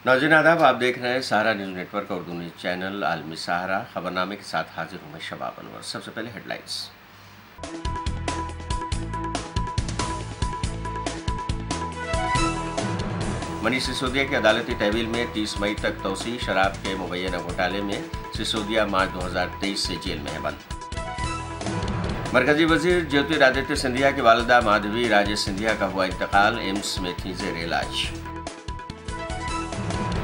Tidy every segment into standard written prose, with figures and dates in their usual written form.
नाज़रीन आदाब, आप देख रहे हैं सहारा न्यूज़ नेटवर्क और उर्दू न्यूज़ चैनल आलमी सहारा। खबरनामे के साथ हाजिर हूं मैं शबाब अनवर। सबसे पहले हेडलाइंस। मनीष सिसोदिया की अदालती तहवील में 30 मई तक तौसी। शराब के मुबैना घोटाले में सिसोदिया मार्च 2023 से जेल में है बंद। मरकजी वजीर ज्योतिरादित्य सिंधिया की वालिदा माधवी राजेश सिंधिया का हुआ इंतकाल। एम्स में थी जेर इलाज।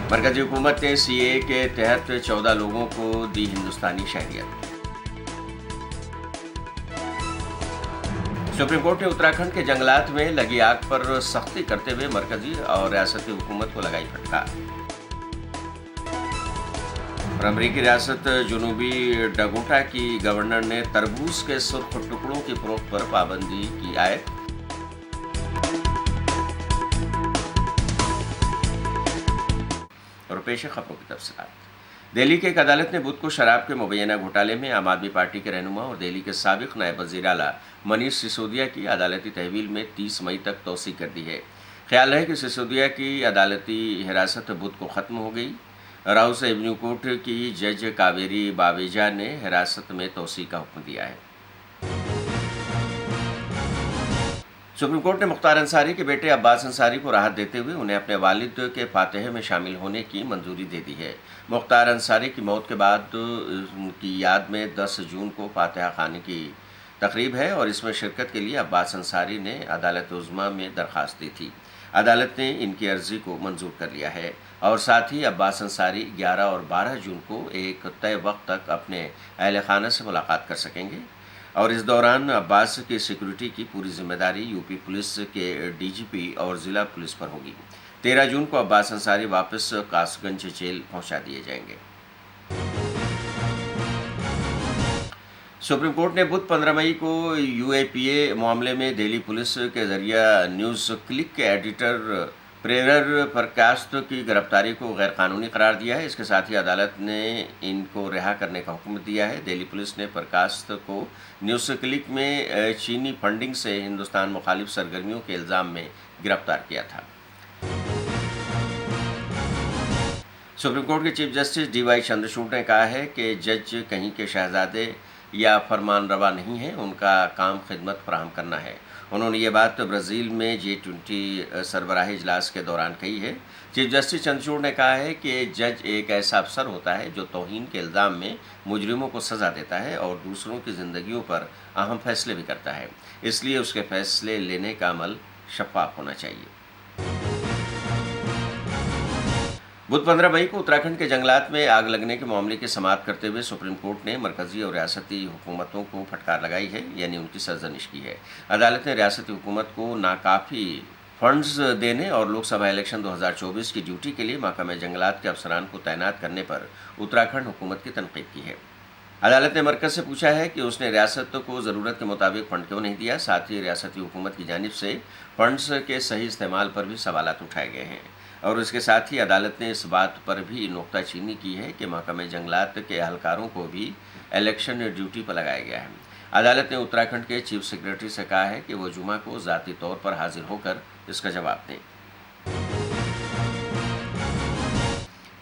मरकजी हुकूमत ने सीए के तहत 14 लोगों को दी हिंदुस्तानी शहरियत। सुप्रीम कोर्ट ने उत्तराखंड के जंगलात में लगी आग पर सख्ती करते हुए मरकजी और रियासती हुकूमत को लगाई फटकार। और अमरीकी रियासत जनूबी डकोटा की गवर्नर ने तरबूज के सुर्ख टुकड़ों की फरोख्त पर पाबंदी की आयत। और पेश खबरों की तफसीलात। दिल्ली की एक अदालत ने बुध को शराब के मुबैना घोटाले में आम आदमी पार्टी के रहनुमा और दिल्ली के साबिक नायब वज़ीर आला मनीष सिसोदिया की अदालती तहवील में 30 मई तक तौसी कर दी है। ख्याल है कि सिसोदिया की अदालती हिरासत बुध को ख़त्म हो गई। राउस एवेन्यू कोर्ट की जज कावेरी बावेजा ने हिरासत में तौसी का हुक्म दिया है। सुप्रीम कोर्ट ने मुख्तार अंसारी के बेटे अब्बास अंसारी को राहत देते हुए उन्हें अपने वालिद के फातहे में शामिल होने की मंजूरी दे दी है। मुख्तार अंसारी की मौत के बाद उनकी याद में 10 जून को फातहा खाने की तकरीब है और इसमें शिरकत के लिए अब्बास अंसारी ने अदालत उज़्मा में दरख्वास्त दी थी। अदालत ने इनकी अर्जी को मंजूर कर लिया है और साथ ही अब्बास अंसारी 11 और 12 जून को एक तय वक्त तक अपने अहल खाना से मुलाकात कर सकेंगे और इस दौरान अब्बास की सिक्योरिटी की पूरी जिम्मेदारी यूपी पुलिस के डीजीपी और ज़िला पुलिस पर होगी। 13 जून को अब्बास अंसारी वापस कासगंज जेल पहुंचा दिए जाएंगे। सुप्रीम कोर्ट ने बुध 15 मई को यूएपीए मामले में दिल्ली पुलिस के जरिए न्यूज़ क्लिक के एडिटर प्रेरर प्रकाश की गिरफ्तारी को गैरकानूनी करार दिया है। इसके साथ ही अदालत ने इनको रिहा करने का हुक्म दिया है। दिल्ली पुलिस ने प्रकाश को न्यूज़ क्लिक में चीनी फंडिंग से हिंदुस्तान मुखालिफ सरगर्मियों के इल्ज़ाम में गिरफ्तार किया था। सुप्रीम कोर्ट के चीफ जस्टिस DY चंद्रचूड़ ने कहा है कि जज कहीं के शहजादे या फरमान रवा नहीं है, उनका काम खिदमत फराहम करना है। उन्होंने ये बात ब्राज़ील में G20 सरबराही इजलास के दौरान कही है। चीफ जस्टिस चंद्रचूड़ ने कहा है कि जज एक ऐसा अफसर होता है जो तौहीन के इल्ज़ाम में मुजरिमों को सज़ा देता है और दूसरों की ज़िंदगियों पर अहम फैसले भी करता है, इसलिए उसके फैसले लेने का अमल शफ़ाफ होना चाहिए। बुध 15 मई को उत्तराखंड के जंगलात में आग लगने के मामले की समाअत करते हुए सुप्रीम कोर्ट ने मरकजी और रियासती हुकूमतों को फटकार लगाई है, यानी उनकी सरजनिश की है। अदालत ने रियासती हुकूमत को नाकाफ़ी फंड्स देने और लोकसभा इलेक्शन 2024 की ड्यूटी के लिए महकमे जंगलात के अफसरान को तैनात करने पर उत्तराखंड हुकूमत की तनकीद की है। अदालत ने मरकज़ से पूछा है कि उसने रियासत को ज़रूरत के मुताबिक फ़ंड क्यों नहीं दिया। साथ ही रियासती हुकूमत की जानिब से फ़ंड्स के सही इस्तेमाल पर भी सवालात उठाए गए हैं और इसके साथ ही अदालत ने इस बात पर भी नुक्ताचीनी की है कि महकमे जंगलात के एहलकारों को भी इलेक्शन ड्यूटी पर लगाया गया है। अदालत ने उत्तराखंड के चीफ सेक्रेटरी से कहा है कि वो जुमा को ज़ाती तौर पर हाजिर होकर इसका जवाब दें।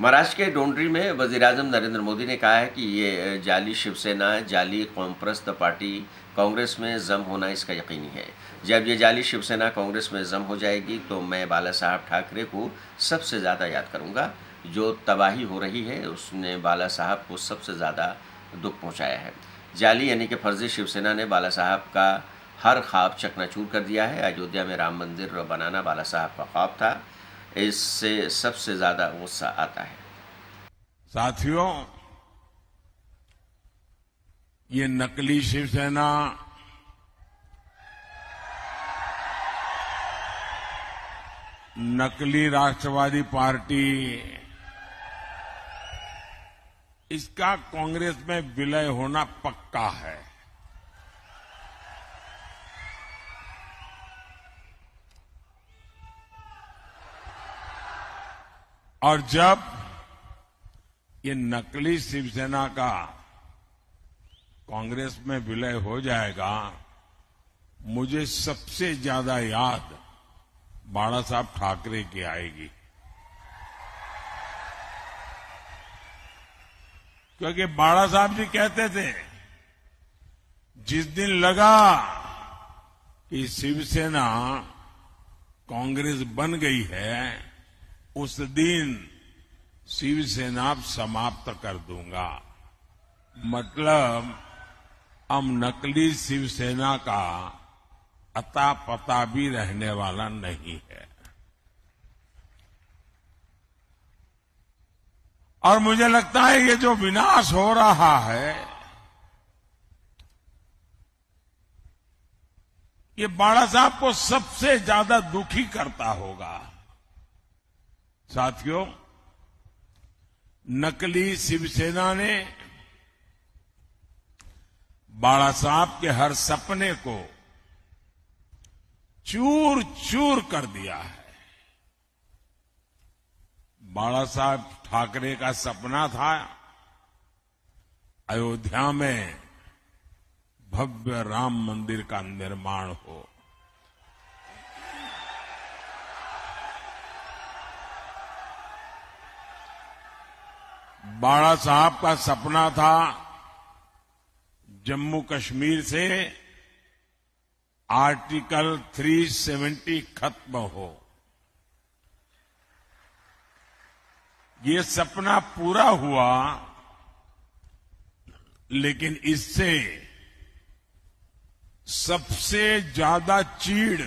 महाराष्ट्र के डोंडरी में वज़ीर-ए-आज़म नरेंद्र मोदी ने कहा है कि ये जाली शिवसेना, जाली कौमप्रस्त पार्टी कांग्रेस में जम होना इसका यकीनी है। जब ये जाली शिवसेना कांग्रेस में जम हो जाएगी तो मैं बाला साहब ठाकरे को सबसे ज़्यादा याद करूँगा। जो तबाही हो रही है उसने बाला साहब को सबसे ज़्यादा दुख पहुँचाया है। जाली यानी कि फर्जी शिवसेना ने बाला साहब का हर ख्वाब चकनाचूर कर दिया है। अयोध्या में राम मंदिर बनाना बाला साहब का ख्वाब था, इससे सबसे ज़्यादा गुस्सा आता है। साथियों, ये नकली शिवसेना नकली राष्ट्रवादी पार्टी, इसका कांग्रेस में विलय होना पक्का है। और जब ये नकली शिवसेना का कांग्रेस में विलय हो जाएगा, मुझे सबसे ज्यादा याद बाला साहब ठाकरे की आएगी। क्योंकि बाला साहब जी कहते थे, जिस दिन लगा कि शिवसेना कांग्रेस बन गई है, उस दिन शिवसेना समाप्त कर दूंगा। मतलब अब नकली शिवसेना का अता पता भी रहने वाला नहीं है। और मुझे लगता है ये जो विनाश हो रहा है, ये बाला साहब को सबसे ज्यादा दुखी करता होगा। साथियों, नकली शिवसेना ने बाला साहब के हर सपने को चूर चूर कर दिया है। बाला साहब ठाकरे का सपना था अयोध्या में भव्य राम मंदिर का निर्माण हो। बाला साहब का सपना था जम्मू कश्मीर से आर्टिकल 370 खत्म हो। ये सपना पूरा हुआ, लेकिन इससे सबसे ज्यादा चीड़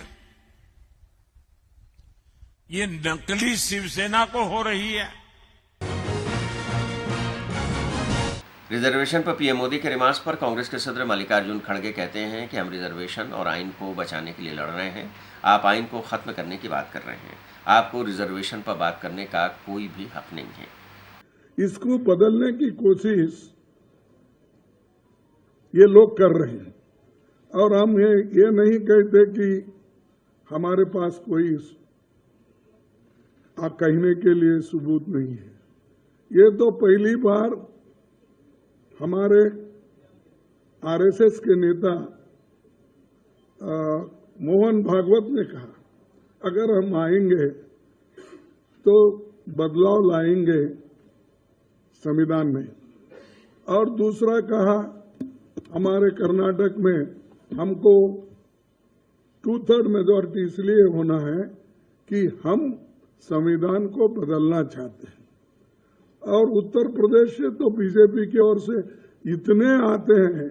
ये नकली शिवसेना को हो रही है। रिजर्वेशन पर पीएम मोदी के रिमार्क्स पर कांग्रेस के सदर मल्लिकार्जुन खड़गे कहते हैं कि हम रिजर्वेशन और आइन को बचाने के लिए लड़ रहे हैं। आप आइन को खत्म करने की बात कर रहे हैं। आपको रिजर्वेशन पर बात करने का कोई भी हक नहीं है। इसको बदलने की कोशिश ये लोग कर रहे हैं, और हम ये नहीं कहते कि हमारे पास कोई कहने के लिए सबूत नहीं है। ये तो पहली बार हमारे आरएसएस के नेता मोहन भागवत ने कहा, अगर हम आएंगे तो बदलाव लाएंगे संविधान में। और दूसरा कहा, हमारे कर्नाटक में हमको 2/3 मेजॉरिटी इसलिए होना है कि हम संविधान को बदलना चाहते हैं। और उत्तर प्रदेश से तो बीजेपी की ओर से इतने आते हैं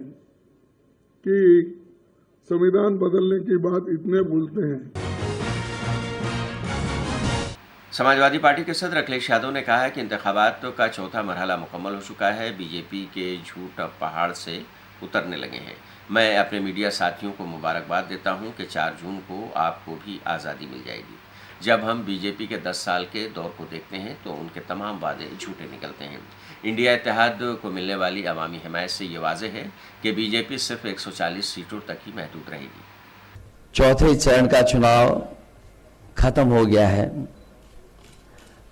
कि संविधान बदलने की बात इतने बोलते हैं। समाजवादी पार्टी के सदर अखिलेश यादव ने कहा है कि इंतखाबात का चौथा मरहला मुकम्मल हो चुका है। बीजेपी के झूठ अब पहाड़ से उतरने लगे हैं। मैं अपने मीडिया साथियों को मुबारकबाद देता हूं कि 4 जून को आपको भी आज़ादी मिल जाएगी। जब हम बीजेपी के 10 साल के दौर को देखते हैं तो उनके तमाम वादे झूठे निकलते हैं। इंडिया इत्तेहाद को मिलने वाली अवामी हिमायत से ये वाज़ेह है कि बीजेपी सिर्फ 140 सीटों तक ही महदूद रहेगी। चौथे चरण का चुनाव खत्म हो गया है।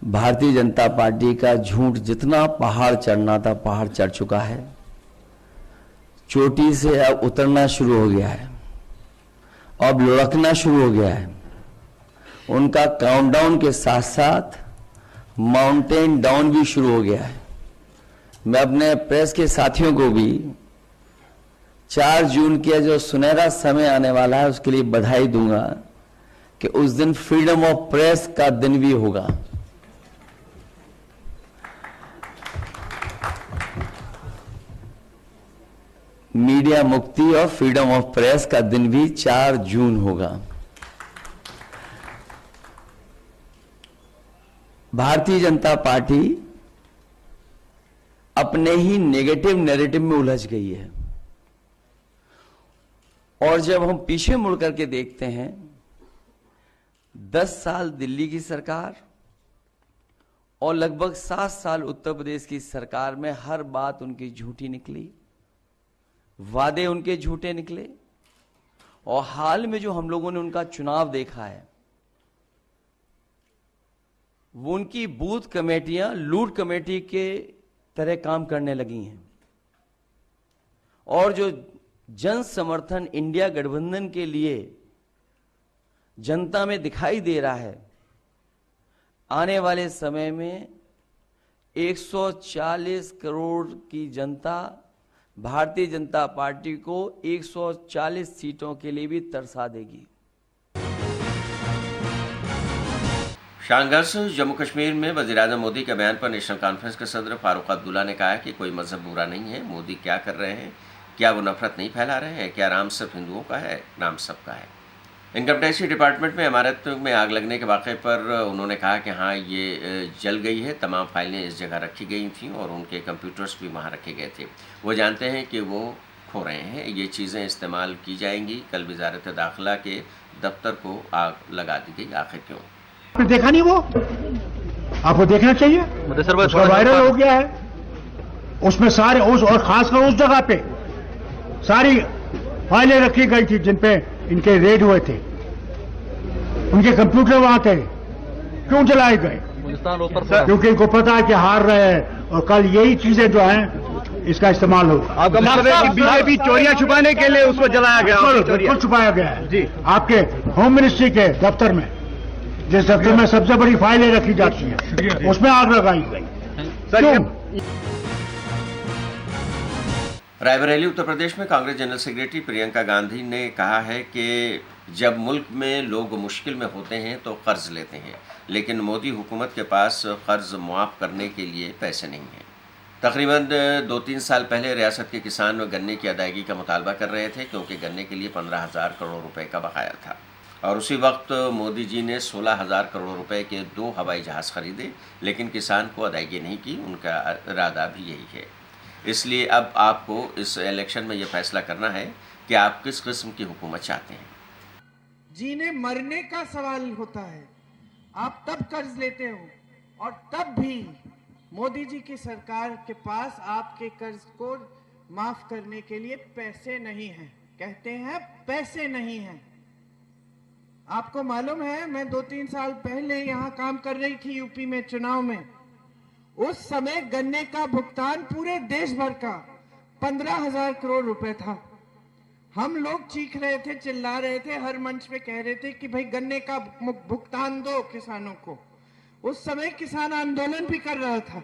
भारतीय जनता पार्टी का झूठ जितना पहाड़ चढ़ना था, पहाड़ चढ़ चुका है। चोटी से अब उतरना शुरू हो गया है, अब लुढ़कना शुरू हो गया है। उनका काउंटडाउन के साथ साथ माउंटेन डाउन भी शुरू हो गया है। मैं अपने प्रेस के साथियों को भी 4 जून के जो सुनहरा समय आने वाला है उसके लिए बधाई दूंगा कि उस दिन फ्रीडम ऑफ प्रेस का दिन भी होगा। मीडिया मुक्ति और फ्रीडम ऑफ प्रेस का दिन भी 4 जून होगा। भारतीय जनता पार्टी अपने ही नेगेटिव नैरेटिव में उलझ गई है। और जब हम पीछे मुड़ करके देखते हैं, 10 साल दिल्ली की सरकार और लगभग 7 साल उत्तर प्रदेश की सरकार में हर बात उनकी झूठी निकली, वादे उनके झूठे निकले। और हाल में जो हम लोगों ने उनका चुनाव देखा है, वो उनकी बूथ कमेटियां लूट कमेटी के तरह काम करने लगी हैं। और जो जन समर्थन इंडिया गठबंधन के लिए जनता में दिखाई दे रहा है, आने वाले समय में 140 करोड़ की जनता भारतीय जनता पार्टी को 140 सीटों के लिए भी तरसा देगी। संघर्ष जम्मू कश्मीर में वज़ीर-ए-आज़म मोदी के बयान पर नेशनल कॉन्फ्रेंस के सदर फारूक अब्दुल्ला ने कहा है कि कोई मजहब बुरा नहीं है। मोदी क्या कर रहे हैं? क्या वो नफरत नहीं फैला रहे हैं? क्या राम सिर्फ हिंदुओं का है? राम सबका है। इनकम टैक्स डिपार्टमेंट में इमारत में आग लगने के वाक़े पर उन्होंने कहा कि हाँ, ये जल गई है। तमाम फाइलें इस जगह रखी गई थीं और उनके कंप्यूटर्स भी वहाँ रखे गए थे। वो जानते हैं कि वो खो रहे हैं। ये चीज़ें इस्तेमाल की जाएंगी। कल वज़ारत दाखिला के दफ्तर को आग लगा दी गई। आखिर क्यों? आपने देखा नहीं? वो आपको देखना चाहिए। उसका वायरल हो गया है। उसमें सारे और खासकर उस जगह पे सारी फाइलें रखी गई थी जिन पे इनके रेड हुए थे। उनके कंप्यूटर वहां थे। क्यों जलाए गए? क्योंकि इनको पता है कि हार रहे हैं और कल यही चीजें जो हैं इसका इस्तेमाल होगा। आपका मतलब है कि बीजेपी चोरियां छुपाने के लिए उसको जलाया गया? बिल्कुल छुपाया गया है जी। आपके होम मिनिस्ट्री के दफ्तर में, जिस दफ्तर में सबसे बड़ी फाइलें रखी जाती हैं, उसमें आग लगाई गई। रायबरेली उत्तर प्रदेश में कांग्रेस जनरल सेक्रेटरी प्रियंका गांधी ने कहा है कि जब मुल्क में लोग मुश्किल में होते हैं तो कर्ज लेते हैं, लेकिन मोदी हुकूमत के पास कर्ज मुआफ करने के लिए पैसे नहीं हैं। तकरीबन 2-3 साल पहले रियासत के किसान गन्ने की अदायगी का मुतालबा कर रहे थे क्योंकि गन्ने के लिए 15,000 करोड़ रुपए का बकाया था और उसी वक्त मोदी जी ने 16,000 करोड़ रुपए के 2 हवाई जहाज़ खरीदे, लेकिन किसान को अदायगी नहीं की। उनका इरादा भी यही है। इसलिए अब आपको इस इलेक्शन में यह फैसला करना है कि आप किस किस्म की हुकूमत चाहते हैं। जीने मरने का सवाल होता है। आप तब कर्ज लेते हो और तब भी मोदी जी की सरकार के पास आपके कर्ज को माफ करने के लिए पैसे नहीं हैं। कहते हैं पैसे नहीं हैं। आपको मालूम है, मैं 2-3 साल पहले यहाँ काम कर रही थी यूपी में चुनाव में। उस समय गन्ने का भुगतान पूरे देश भर का 15,000 करोड़ रुपए था। हम लोग चीख रहे थे, चिल्ला रहे थे, हर मंच पे कह रहे थे कि भाई गन्ने का भुगतान दो किसानों को। उस समय किसान आंदोलन भी कर रहा था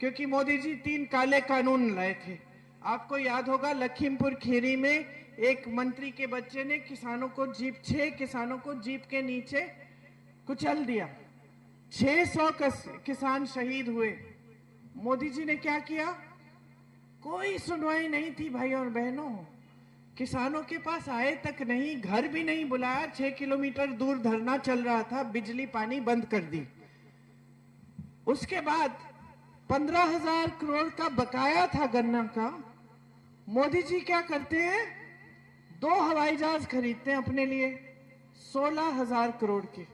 क्योंकि मोदी जी 3 काले कानून लाए थे। आपको याद होगा, लखीमपुर खीरी में एक मंत्री के बच्चे ने किसानों को 6 किसानों को जीप के नीचे कुचल दिया। 600 किसान शहीद हुए। मोदी जी ने क्या किया? कोई सुनवाई नहीं थी भाई और बहनों। किसानों के पास आए तक नहीं, घर भी नहीं बुलाया। 6 किलोमीटर दूर धरना चल रहा था, बिजली पानी बंद कर दी। उसके बाद 15,000 करोड़ का बकाया था गन्ना का। मोदी जी क्या करते हैं? 2 हवाई जहाज खरीदते हैं अपने लिए 16,000 करोड़ के।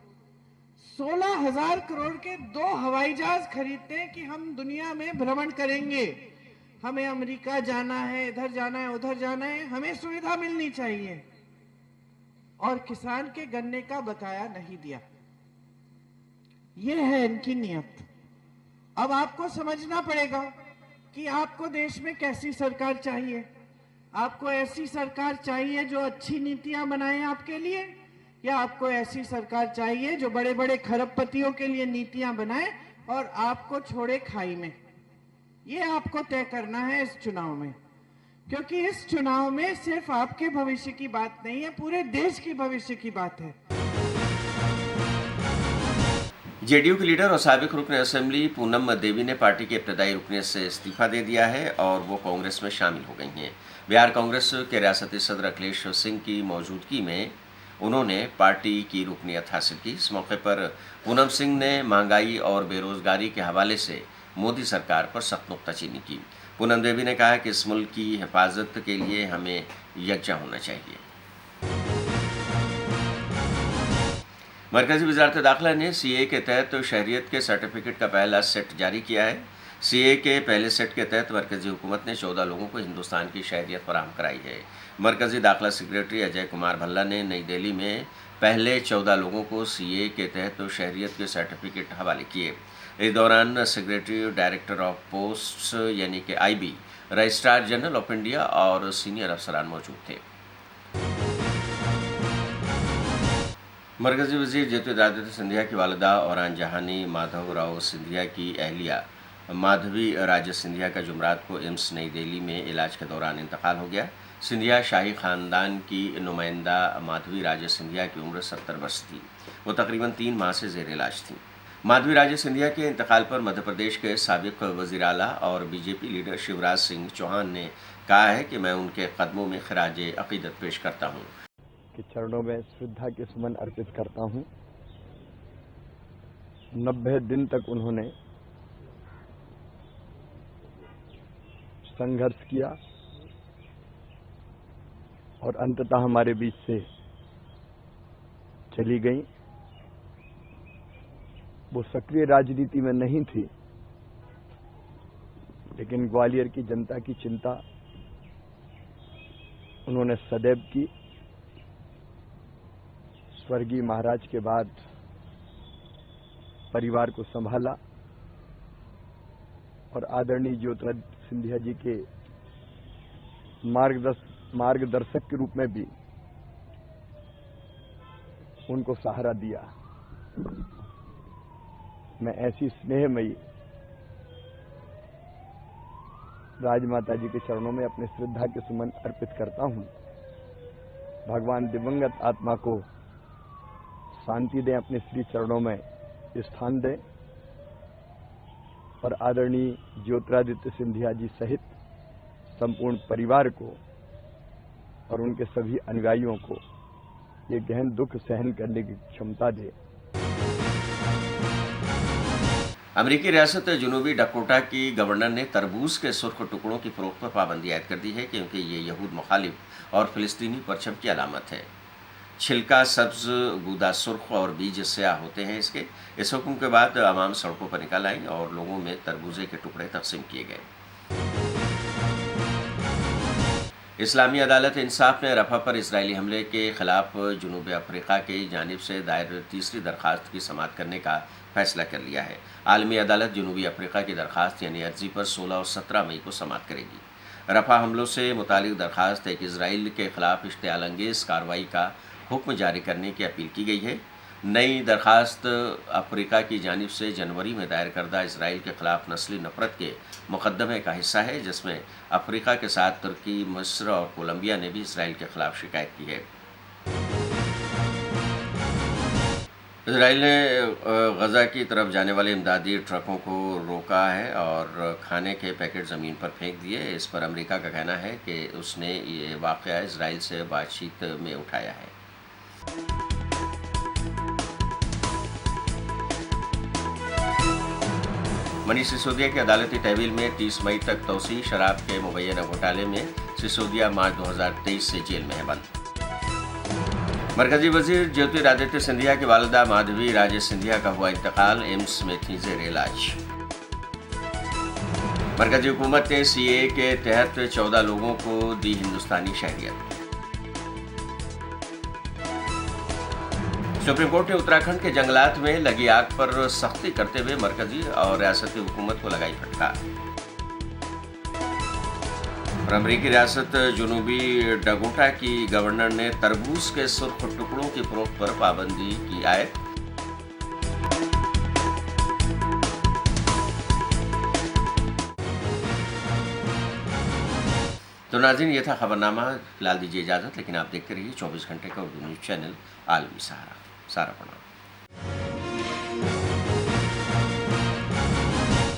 16,000 करोड़ के 2 हवाई जहाज खरीदते हैं कि हम दुनिया में भ्रमण करेंगे, हमें अमेरिका जाना है, इधर जाना है, उधर जाना है, हमें सुविधा मिलनी चाहिए। और किसान के गन्ने का बकाया नहीं दिया। यह है इनकी नियत। अब आपको समझना पड़ेगा कि आपको देश में कैसी सरकार चाहिए। आपको ऐसी सरकार चाहिए जो अच्छी नीतियां बनाए आपके लिए, या आपको ऐसी सरकार चाहिए जो बड़े बड़े खरबपतियों के लिए नीतियां बनाए और आपको छोड़े खाई में? ये आपको तय करना है इस चुनाव में, क्योंकि इस चुनाव में सिर्फ आपके भविष्य की बात नहीं है, पूरे देश की भविष्य की बात है। जेडीयू के लीडर और साबिक रुकन असेंबली पूनम देवी ने पार्टी के इब्तदाई रुकनियत से इस्तीफा दे दिया है और वो कांग्रेस में शामिल हो गई हैं। बिहार कांग्रेस के रियासती सदर अखिलेश सिंह की मौजूदगी में उन्होंने पार्टी की रुकनियत हासिल की। इस मौके पर पूनम सिंह ने महंगाई और बेरोजगारी के हवाले से मोदी सरकार पर सख्त नुक्ताचीनी की। पूनम देवी ने कहा कि इस मुल्क की हिफाजत के लिए हमें यकजा होना चाहिए। मरकजी वजारत दाखिला ने सीए के तहत शहरियत के सर्टिफिकेट का पहला सेट जारी किया है। सीए के पहले सेट के तहत मरकजी हुकूमत ने 14 लोगों को हिंदुस्तान की शहरियत फराहम कराई है। मरकजी दाखिला सेक्रेटरी अजय कुमार भल्ला ने नई दिल्ली में पहले 14 लोगों को सीए के तहत शहरियत के सर्टिफिकेट हवाले किए। इस दौरान सेक्रेटरी डायरेक्टर ऑफ पोस्ट्स यानी कि IB, registrar general of India और सीनियर अफसरान मौजूद थे। मरकजी वजीर ज्योतिरादित्य सिंधिया की वालिदा औरान जहानी माधव राव सिंधिया की अहलिया माधवी राजे सिंधिया का जुमरात को एम्स नई दिल्ली में इलाज के दौरान इंतकाल हो गया। सिंधिया शाही खानदान की नुमाइंदा माधवी राजे सिंधिया की उम्र 70 वर्ष थी। वो तकरीबन 3 माह से जेर इलाज थी। माधवी राजे सिंधिया के इंतकाल पर मध्य प्रदेश के साबिक वज़ीर आला और बीजेपी लीडर शिवराज सिंह चौहान ने कहा है कि मैं उनके कदमों में खिराजे अकीदत पेश करता हूँ के चरणों में श्रद्धा के सुमन अर्पित करता हूं। 90 दिन तक उन्होंने संघर्ष किया और अंततः हमारे बीच से चली गई। वो सक्रिय राजनीति में नहीं थी, लेकिन ग्वालियर की जनता की चिंता उन्होंने सदैव की। स्वर्गीय महाराज के बाद परिवार को संभाला और आदरणीय ज्योतिरादित्य सिंधिया जी के मार्गदर्शक के रूप में भी उनको सहारा दिया। मैं ऐसी स्नेहमयी राजमाता जी के चरणों में अपने श्रद्धा के सुमन अर्पित करता हूं। भगवान दिवंगत आत्मा को शांति दें, अपने श्री चरणों में स्थान दें और आदरणीय ज्योतिरादित्य सिंधिया जी सहित संपूर्ण परिवार को और उनके सभी अनुयायियों को ये गहन दुख सहन करने की क्षमता दे। अमेरिकी रियासत जनूबी डकोटा की गवर्नर ने तरबूज के सुर्ख टुकड़ों की फरोख्त पर पाबंदी आयद कर दी है, क्योंकि ये यहूद मुखालिफ और फिलिस्तीनी परचम की अलामत है। छिलका सब्ज, गूदा सुर्ख और बीज स्याह होते हैं इसके। इस हुक्म के बाद आवाम सड़कों पर निकल आई और लोगों में तरबूजे के टुकड़े तकसीम किए गए। इस्लामी अदालत इंसाफ ने रफा पर इजरायली हमले के खिलाफ जनूबी अफ्रीका की जानिब से दायर तीसरी दरखास्त की समाअत करने का फैसला कर लिया है। आलमी अदालत जनूबी अफ्रीका की दरखास्त यानी अर्जी पर 16 और 17 मई को समाअत करेगी। रफा हमलों से मुतालिक दरखास्त एक इजराइल के खिलाफ इश्तियाल अंगेज कार्रवाई का हुक्म जारी करने की अपील की गई है। नई दरखास्त अफ्रीका की जानिब से जनवरी में दायर करदा इसराइल के खिलाफ नस्ली नफरत के मुकदमे का हिस्सा है, जिसमें अफ्रीका के साथ तुर्की, मिस्र और कोलंबिया ने भी इसराइल के खिलाफ शिकायत की है। इसराइल ने गजा की तरफ जाने वाले इमदादी ट्रकों को रोका है और खाने के पैकेट ज़मीन पर फेंक दिए। इस पर अमेरिका का कहना है कि उसने ये वाक़या इसराइल से बातचीत में उठाया है। मनीष सिसोदिया की अदालती तहवील में 30 मई तक तौसी। शराब के मुबैना घोटाले में सिसोदिया मार्च 2023 से जेल में है बंद। मरकजी वजीर ज्योतिरादित्य सिंधिया की वालिदा माधवी राजे सिंधिया का हुआ इंतकाल, एम्स में थी जेर इलाज। मरकजी हुकूमत ने सीएए के तहत 14 लोगों को दी हिंदुस्तानी शहरियत। सुप्रीम कोर्ट ने उत्तराखंड के जंगलात में लगी आग पर सख्ती करते हुए मरकजी और रियासती हुकूमत को लगाई फटकार। और अमेरिकी रियासत जनूबी डकोटा की गवर्नर ने तरबूज के सुर्ख टुकड़ों की फरोख्त पर पाबंदी की आयद। तो नाज़रीन, ये था खबरनामा। फिलहाल दीजिए इजाजत, लेकिन आप देखते रहिए 24 घंटे का उर्दू न्यूज़ चैनल आलमी सहारा। सारा प्रणाम।